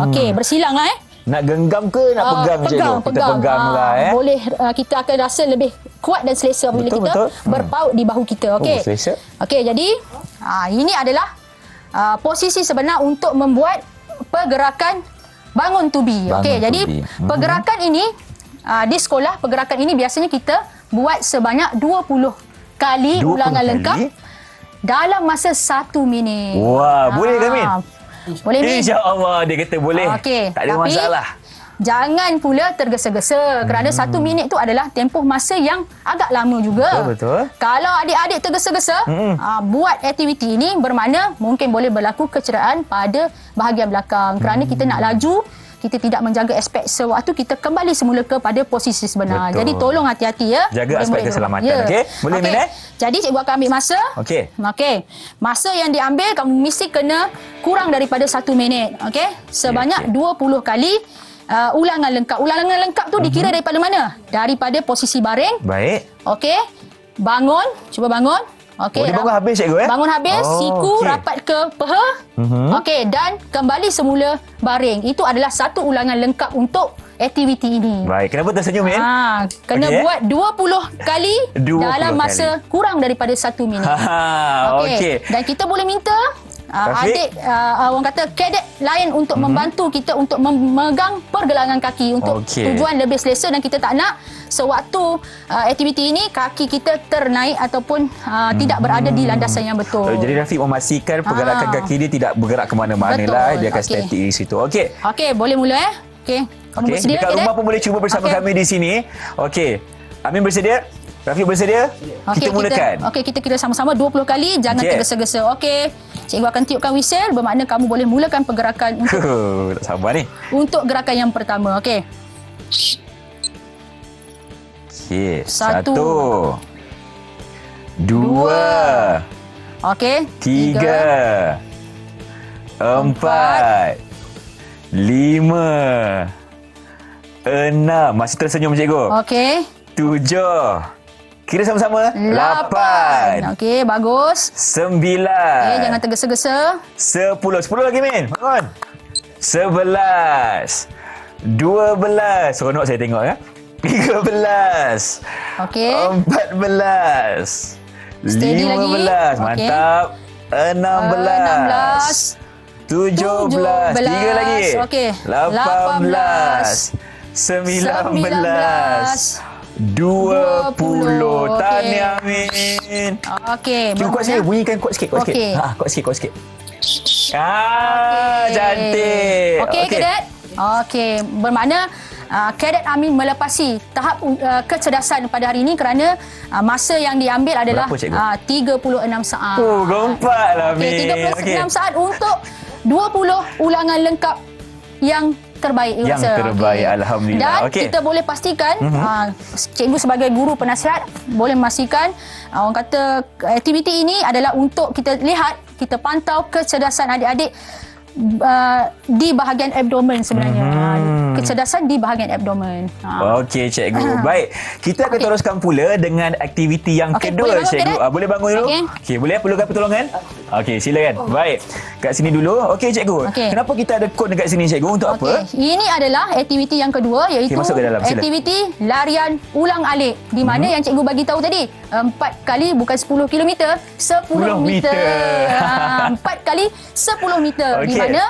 Okey, bersilang lah Nak genggam ke nak pegang cikgu? Kita pegang lah Boleh, kita akan rasa lebih kuat dan selesa bila kita berpaut di bahu kita. Okey. Selesa. Okey, jadi ini adalah posisi sebenar untuk membuat pergerakan bangun tubi. Okey, jadi pergerakan ini di sekolah, pergerakan ini biasanya kita buat sebanyak 20 kali ulangan lengkap dalam masa 1 minit. Wah, boleh ke Min? Boleh Min. InsyaAllah dia kata boleh. Okey, tak ada tapi masalah. Jangan pula tergesa-gesa kerana 1 minit tu adalah tempoh masa yang agak lama juga. Betul. Kalau adik-adik tergesa-gesa, buat aktiviti ini bermakna mungkin boleh berlaku kecederaan pada bahagian belakang. Kerana kita nak laju, kita tidak menjaga aspek sewaktu kita kembali semula kepada posisi sebenar. Betul. Jadi tolong hati-hati ya. Jaga aspek keselamatan. Okey. Boleh Min Jadi cikgu akan ambil masa. Okey. Masa yang diambil kamu mesti kena kurang daripada 1 minit. Okey. Sebanyak 20 kali ulangan lengkap. Ulangan lengkap tu dikira daripada mana? Daripada posisi baring. Baik. Okey. Bangun. Cuba bangun. Okey. Dia bangun habis cikgu Bangun habis, siku rapat ke peha. Okey, dan kembali semula baring. Itu adalah satu ulangan lengkap untuk aktiviti ini. Baik, kenapa tersenyum Min? Kena buat 20 kali 20 dalam masa kurang daripada 1 minit. Okey. Dan kita boleh minta adik orang kata kadet lain untuk membantu kita untuk memegang pergelangan kaki untuk tujuan lebih selesa, dan kita tak nak sewaktu aktiviti ini kaki kita ternaik ataupun tidak berada di landasan yang betul. Jadi Rafiq memastikan pergerakan kaki dia tidak bergerak ke mana-mana lah. Dia akan statik di situ. Okey. Okey, boleh mula Okey. Kamu bersedia? Dekat rumah pun boleh cuba bersama kami di sini. Okey. Amin bersedia? Rafiq bersedia? Kita mulakan. Okey, kita kira sama-sama 20 kali. Jangan tergesa-gesa. Okey. Cikgu akan tiupkan whistle, bermakna kamu boleh mulakan pergerakan untuk tak sabar ni. Untuk gerakan yang pertama. Okey. Okey. 1 2 Okey. 3 4 5 6. Masih tersenyum cikgu. Okey. 7. Kira sama-sama. 8. Okey, bagus. 9. Okey, jangan tergesa-gesa. 10. 10 lagi Min. Bangun. 11. 12. Seronok saya tengok ya. 13. Okey. 14. Steady 15. lagi. Mantap. 16. 17. 3 lagi. Okey. 18. 19. 20. Tahniah Min. Okey. Cuba kuat sikit. Bunyikan kuat sikit. Kuat sikit. Kuat sikit. Cantik. Okey, kadet. Okey. Bermakna kadet Amin melepasi tahap kecerdasan pada hari ini kerana masa yang diambil adalah 36 saat. Gompaklah Min. Okey, 36 saat untuk 20 ulangan lengkap yang terbaik. Terbaik. Alhamdulillah. Dan kita boleh pastikan cikgu sebagai guru penasihat boleh memastikan orang kata aktiviti ini adalah untuk kita lihat, kita pantau kecerdasan adik-adik di bahagian abdomen sebenarnya. Kecerdasan di bahagian abdomen. Okey cikgu. Baik, kita akan teruskan pula dengan aktiviti yang kedua cikgu. Boleh bangun dulu? Okey, boleh perlukan pertolongan? Okey, silakan. Baik. Kat sini dulu. Okey cikgu. Kenapa kita ada kod dekat sini cikgu? Untuk apa? Ini adalah aktiviti yang kedua, iaitu masuk ke dalam, aktiviti larian ulang-alik, di mana yang cikgu bagi tahu tadi 4 kali bukan 10 km, 10 meter. 4 kali 10 meter. Di mana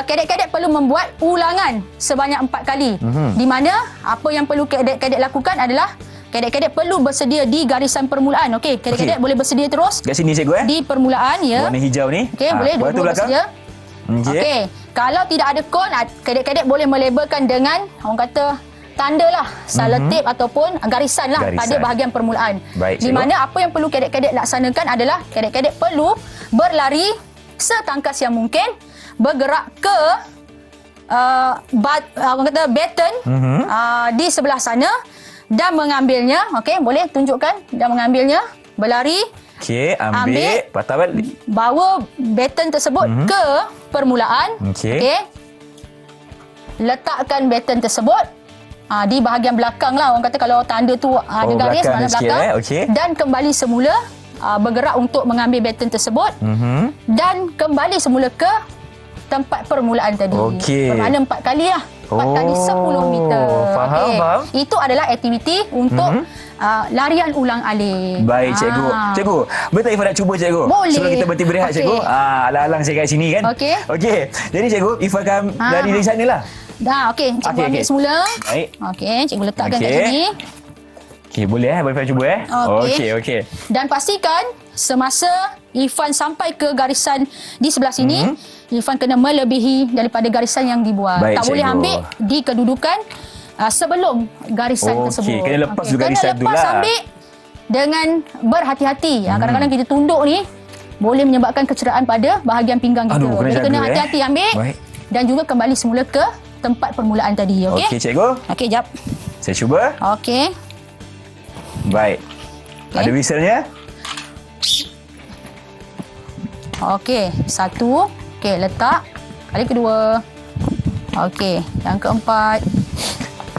kadet-kadet perlu membuat ulangan sebanyak 4 kali. Di mana apa yang perlu kadet-kadet lakukan adalah kadet-kadet perlu bersedia di garisan permulaan. Okey, kadet-kadet boleh bersedia terus kat sini cikgu di permulaan ya. Warna hijau ni. Okey, boleh duduk bersedia. Okey. Kalau tidak ada kon, kadet-kadet boleh melabelkan dengan orang kata tanda lah, selotip ataupun garisan lah pada bahagian permulaan. Baik, di mana apa yang perlu kadet-kadet laksanakan adalah kadet-kadet perlu berlari setangkas yang mungkin, bergerak ke orang kata baton di sebelah sana dan mengambilnya. Okey, boleh tunjukkan dan mengambilnya, berlari. Okey, ambil patah balik. Bawa baton tersebut ke permulaan. Okey. Letakkan baton tersebut di bahagian belakang lah. Orang kata kalau tanda tu ada garis mana belakang. Dan kembali semula bergerak untuk mengambil baton tersebut dan kembali semula ke tempat permulaan tadi. Okey. Bermakna 4 kali lah. 4 kali 10 meter. Faham. Itu adalah aktiviti untuk larian ulang alik. Baik, cikgu. Cikgu, betul Ifah nak cuba, cikgu? Boleh. Sebelum kita berhenti berehat, Okey. cikgu. Alang-alang saya kat sini kan? Okey. Okey. Jadi, cikgu, Ifah akan lari dari sana lah. Dah, okey. Cikgu ambil semula. Baik. Okey, cikgu letakkan kat Okey. sini. Okey, boleh boleh Ifah cuba Okey. Okey. Dan pastikan semasa Irfan sampai ke garisan di sebelah sini, Irfan kena melebihi daripada garisan yang dibuat. Baik, Tak boleh cikgu. ambil di kedudukan sebelum garisan Okey, tersebut. kena lepas dulu garisan tu Kena lepas lah. ambil dengan berhati-hati. Kadang-kadang kita tunduk ni boleh menyebabkan kecederaan pada bahagian pinggang kita. Aduh, kena Jadi jaga, kena hati-hati ambil. Baik. Dan juga kembali semula ke tempat permulaan tadi. Okey? Okey, cikgu. Okey, jap. Saya cuba. Okey. Baik. Ada whistle-nya? Okey, 1. Okey, letak. Kali kedua. Okey, yang keempat.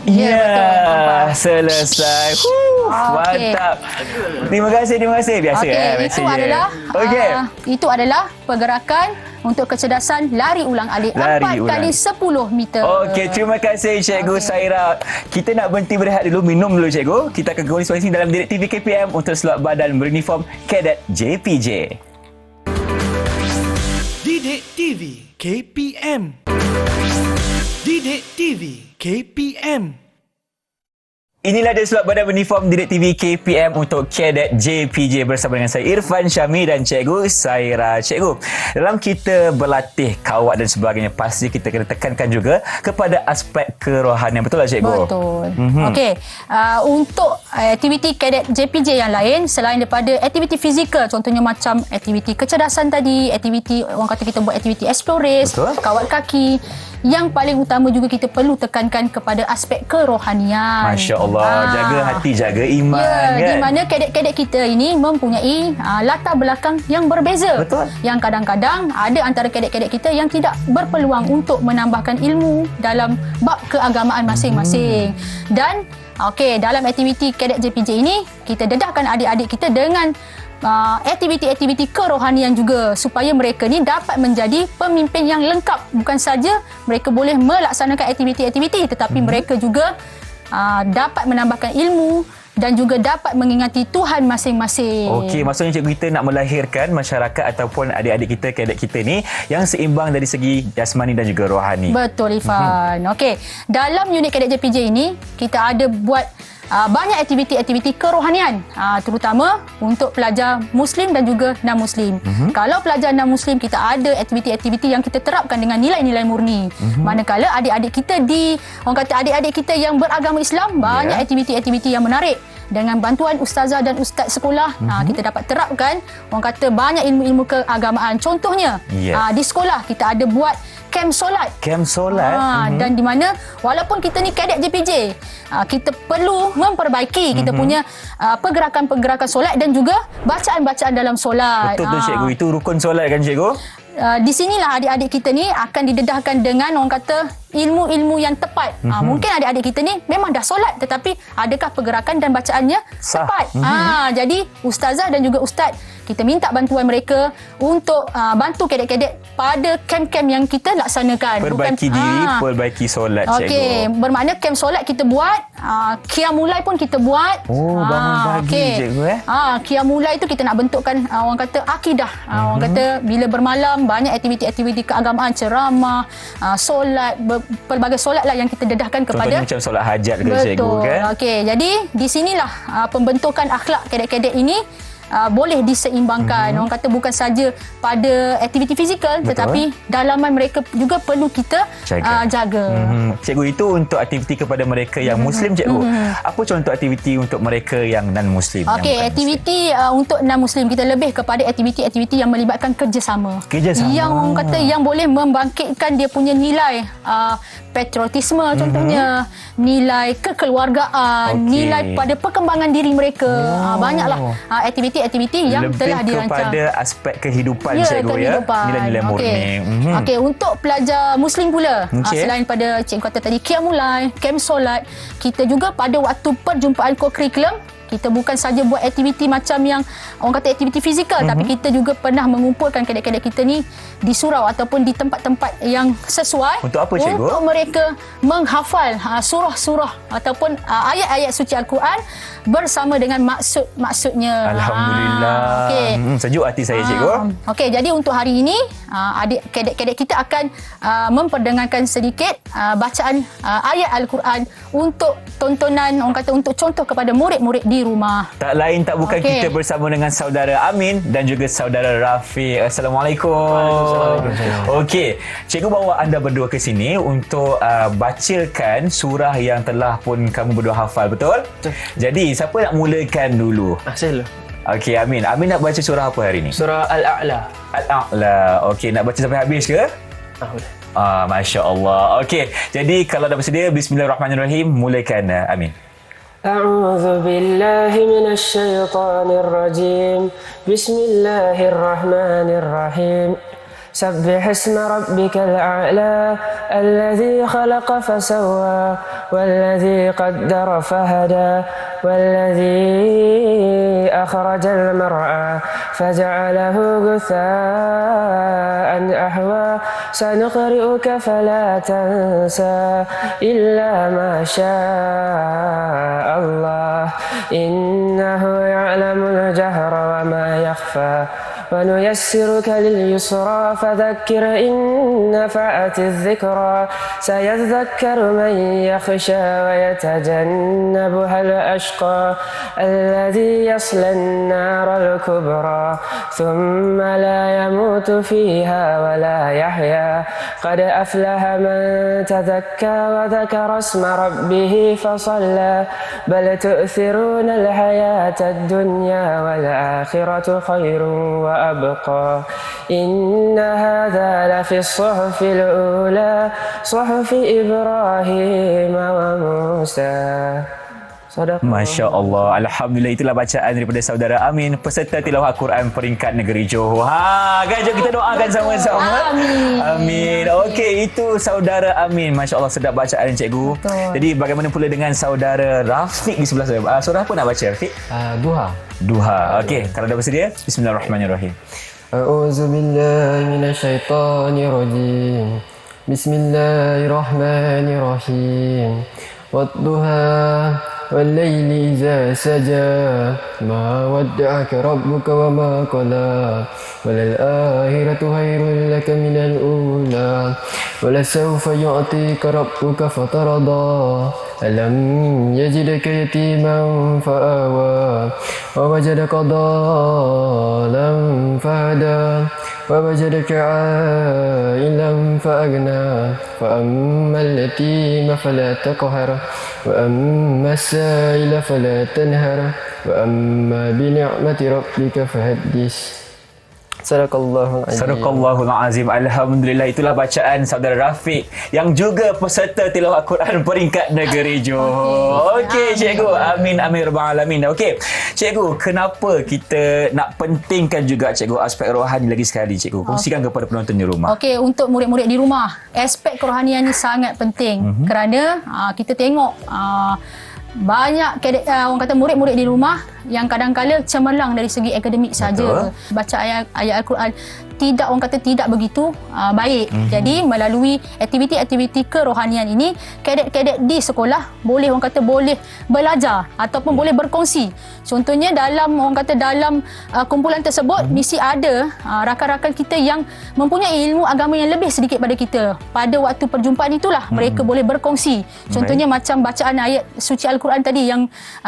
Ya, betul. selesai. Okey. Mantap. Terima kasih. Biasa Okey, itu mesejnya. adalah Okey. itu adalah pergerakan untuk kecerdasan lari ulang alik Lari 4 ulang. kali 10 meter. Okey, terima kasih Cikgu Saira. Kita nak berhenti berehat dulu, minum dulu Cikgu. Kita akan kembali selepas ini dalam Didik TV KPM untuk slot badan beruniform Kadet JPJ. Didik TV KPM. Didik TV KPM. Inilah dia slot badan beruniform Didik TV KPM untuk Kadet JPJ bersama dengan saya Irfan Syami dan Cikgu Saira. Cikgu, dalam kita berlatih kawat dan sebagainya, pasti kita kena tekankan juga kepada aspek kerohanian. Betul tak Cikgu? Betul. Okey, untuk aktiviti kadet JPJ yang lain selain daripada aktiviti fizikal, contohnya macam aktiviti kecerdasan tadi, aktiviti orang kata kita buat aktiviti explorers, Betul. kawat kaki, yang paling utama juga kita perlu tekankan kepada aspek kerohanian. Masya Allah, jaga hati, jaga iman Ya, kan? di mana kadet-kadet kita ini mempunyai latar belakang yang berbeza. Betul. Yang kadang-kadang ada antara kadet-kadet kita yang tidak berpeluang untuk menambahkan ilmu dalam bab keagamaan masing-masing. Dan okey, dalam aktiviti kadet JPJ ini kita dedahkan adik-adik kita dengan aktiviti-aktiviti kerohanian juga supaya mereka ni dapat menjadi pemimpin yang lengkap. Bukan saja mereka boleh melaksanakan aktiviti-aktiviti, tetapi mereka juga dapat menambahkan ilmu dan juga dapat mengingati Tuhan masing-masing. Okey, maksudnya cikgu kita nak melahirkan masyarakat ataupun adik-adik kita, kadet kita ni yang seimbang dari segi jasmani dan juga rohani. Betul, Irfan. Okey, dalam unit kadet JPJ ini kita ada buat banyak aktiviti-aktiviti kerohanian, terutama untuk pelajar Muslim dan juga non-Muslim. Kalau pelajar non-Muslim, kita ada aktiviti-aktiviti yang kita terapkan dengan nilai-nilai murni. Manakala adik-adik kita orang kata adik-adik kita yang beragama Islam, banyak aktiviti-aktiviti yang menarik. Dengan bantuan ustazah dan ustaz sekolah, kita dapat terapkan orang kata banyak ilmu-ilmu keagamaan. Contohnya, di sekolah kita ada buat kem solat. Kem solat. Dan di mana walaupun kita ni kadet JPJ, kita perlu memperbaiki kita punya pergerakan-pergerakan solat dan juga bacaan-bacaan dalam solat. Betul tu cikgu, itu rukun solat kan cikgu? Di sinilah adik-adik kita ni akan didedahkan dengan orang kata ilmu-ilmu yang tepat. Mungkin adik-adik kita ni memang dah solat, tetapi adakah pergerakan dan bacaannya tepat? Jadi ustazah dan juga ustaz, kita minta bantuan mereka untuk bantu kadet-kadet pada kem-kem yang kita laksanakan. Perbaiki diri, perbaiki solat cikgu. Okey, bermakna kem solat kita buat, qiyamulai pun kita buat. Bangun pagi cikgu Qiyamulai tu kita nak bentukkan orang kata akidah. Orang kata bila bermalam banyak aktiviti-aktiviti keagamaan, ceramah, solat, pelbagai solat lah yang kita dedahkan kepada. Contohnya macam solat hajat ke cikgu kan? Okey, jadi di sinilah pembentukan akhlak kadet-kadet ini boleh diseimbangkan. Orang kata bukan saja pada aktiviti fizikal, tetapi dalaman mereka juga perlu kita jaga. Cikgu, itu untuk aktiviti kepada mereka yang Muslim cikgu. Apa contoh aktiviti untuk mereka yang non-Muslim? Okey, aktiviti untuk non-Muslim kita lebih kepada aktiviti-aktiviti yang melibatkan kerjasama. Yang orang kata yang boleh membangkitkan dia punya nilai patriotisme contohnya, nilai kekeluargaan, nilai pada perkembangan diri mereka. Banyaklah aktiviti-aktiviti yang lebih telah dirancang. kepada aspek kehidupan cikgu kehidupan. nilai-nilai murni. Okey, untuk pelajar Muslim pula, selain pada cikgu kata tadi qiyamulai, kem solat, kita juga pada waktu perjumpaan co-curriculum Kita bukan saja buat aktiviti macam yang orang kata aktiviti fizikal, tapi kita juga pernah mengumpulkan kadek-kadek kita ni di surau ataupun di tempat-tempat yang sesuai Untuk apa, cikgu? untuk mereka menghafal surah-surah ataupun ayat-ayat suci Al-Quran bersama dengan maksudnya. Alhamdulillah. Okey. Sejuk hati saya, cikgu. Okey, jadi untuk hari ini adik kadek-kadek kita akan memperdengarkan sedikit bacaan ayat Al-Quran untuk tontonan, orang kata untuk contoh kepada murid-murid di rumah. Tak lain tak bukan Okey. kita bersama dengan saudara Amin dan juga saudara Rafiq. Assalamualaikum. Okey, cikgu bawa anda berdua ke sini untuk bacakan surah yang telah pun kamu berdua hafal, betul? Betul. Jadi, siapa nak mulakan dulu? Saya dulu. Okey, Amin. Amin nak baca surah apa hari ni? Surah Al-A'la. Al-A'la. Okey, nak baca sampai habis ke? Boleh. Masya Allah. Okey, jadi kalau dah bersedia, bismillahirrahmanirrahim. Mulakan, Amin. أعوذ بالله من الشيطان الرجيم بسم الله الرحمن الرحيم سبح اسم ربك الأعلى الذي خلق فسوى والذي قدر فهدى والذي أخرج المرعى فجعله غثاء أحوى سنقرئك فلا تنسى إلا ما شاء الله إنه يعلم الجهر وما يخفى ونيسرك لليسرى فذكر إن نفعت الذكرى سيذكر من يخشى ويتجنبها الأشقى الذي يصلى النار الكبرى ثم لا يموت فيها ولا يحيا قد أفلح من تذكى وذكر اسم ربه فصلى بل تؤثرون الحياة الدنيا والآخرة خير وأبقى إن هذا لفي الصحف الأولى صحف إبراهيم وموسى. Masya Allah. Alhamdulillah, itulah bacaan daripada saudara Amin, peserta tilawah Al-Quran peringkat negeri Johor. Kan, jom kita doakan sama-sama. Amin. Okey, itu saudara Amin. Masya Allah, sedap bacaan cikgu. Betul. Jadi bagaimana pula dengan saudara Rafiq di sebelah saya? Surah apa nak baca, Rafiq? Duha. Duha. Okey, kalau dah bersedia, bismillahirrahmanirrahim. أعوذ بالله من الشيطان الرجيم بسم الله الرحمن الرحيم والضحى والليل إذا سجى ما ودعك ربك وما قلى وللآخرة خير لك من الأولى ولسوف يعطيك ربك فترضى ألم يجدك يتيما فآوى ووجدك ضالا فهدى ووجدك عائلا فأغنى فأما اليتيم فلا تقهر وأما السائل فلا تنهر وأما بنعمة ربك فحدث. Sadaqallahul azim. Sadaqallahul azim. Alhamdulillah, itulah bacaan saudara Rafiq yang juga peserta tilawah Quran peringkat negeri Johor. Okey, cikgu. Amin amin rabbal alamin. Okey. Cikgu, kenapa kita nak pentingkan juga cikgu aspek rohani lagi sekali, cikgu? Kongsikan kepada penonton di rumah. Okey, untuk murid-murid di rumah, aspek kerohanian ni sangat penting kerana kita tengok banyak orang kata murid-murid di rumah yang kadang-kala cemerlang dari segi akademik saja. Baca ayat Al-Quran tidak, orang kata tidak begitu baik. Jadi melalui aktiviti-aktiviti kerohanian ini, kadek-kadek di sekolah boleh, orang kata boleh belajar ataupun boleh berkongsi. Contohnya dalam, orang kata dalam kumpulan tersebut mesti ada rakan-rakan kita yang mempunyai ilmu agama yang lebih sedikit pada kita. Pada waktu perjumpaan itulah mereka boleh berkongsi. Contohnya macam bacaan ayat suci Al-Quran tadi yang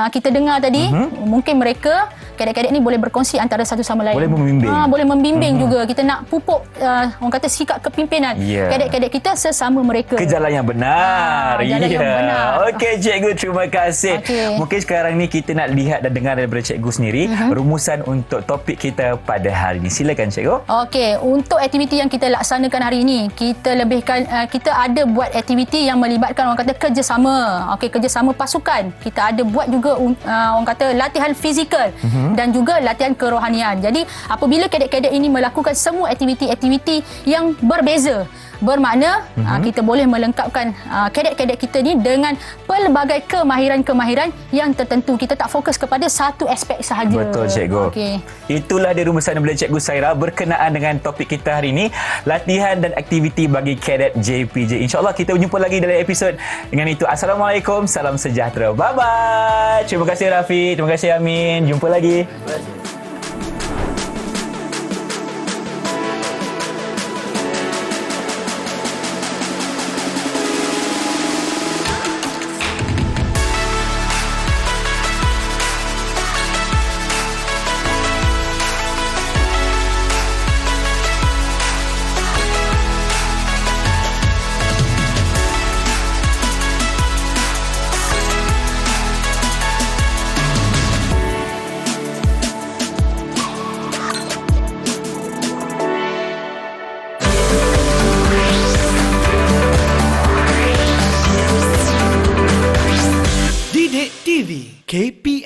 kita dengar tadi, mungkin mereka kadek-kadek ni boleh berkongsi antara satu sama lain. Boleh membimbing. Boleh membimbing juga. Kita nak pupuk orang kata sikap kepimpinan kadek-kadek kita sesama mereka ke jalan yang benar. Jalan yang benar. Okey, cikgu, terima kasih. Mungkin sekarang ni kita nak lihat dan dengar daripada cikgu sendiri rumusan untuk topik kita pada hari ini. Silakan, cikgu. Okey, untuk aktiviti yang kita laksanakan hari ini, kita lebihkan kita ada buat aktiviti yang melibatkan orang kata kerjasama. Okey, kerjasama pasukan. Kita ada buat juga orang kata latihan fizikal dan juga latihan kerohanian. Jadi apabila kadek-kadek ini melakukan semua aktiviti-aktiviti yang berbeza, bermakna kita boleh melengkapkan kadet-kadet kita ni dengan pelbagai kemahiran-kemahiran yang tertentu. Kita tak fokus kepada satu aspek sahaja. Betul, cikgu. Okey. Itulah dia rumusan daripada Cikgu Saira berkenaan dengan topik kita hari ini, latihan dan aktiviti bagi kadet JPJ. InsyaAllah kita berjumpa lagi dalam episod. Dengan itu, Assalamualaikum, salam sejahtera. Bye-bye. Terima kasih Rafiq, terima kasih Amin. Jumpa lagi. Didik TV KPM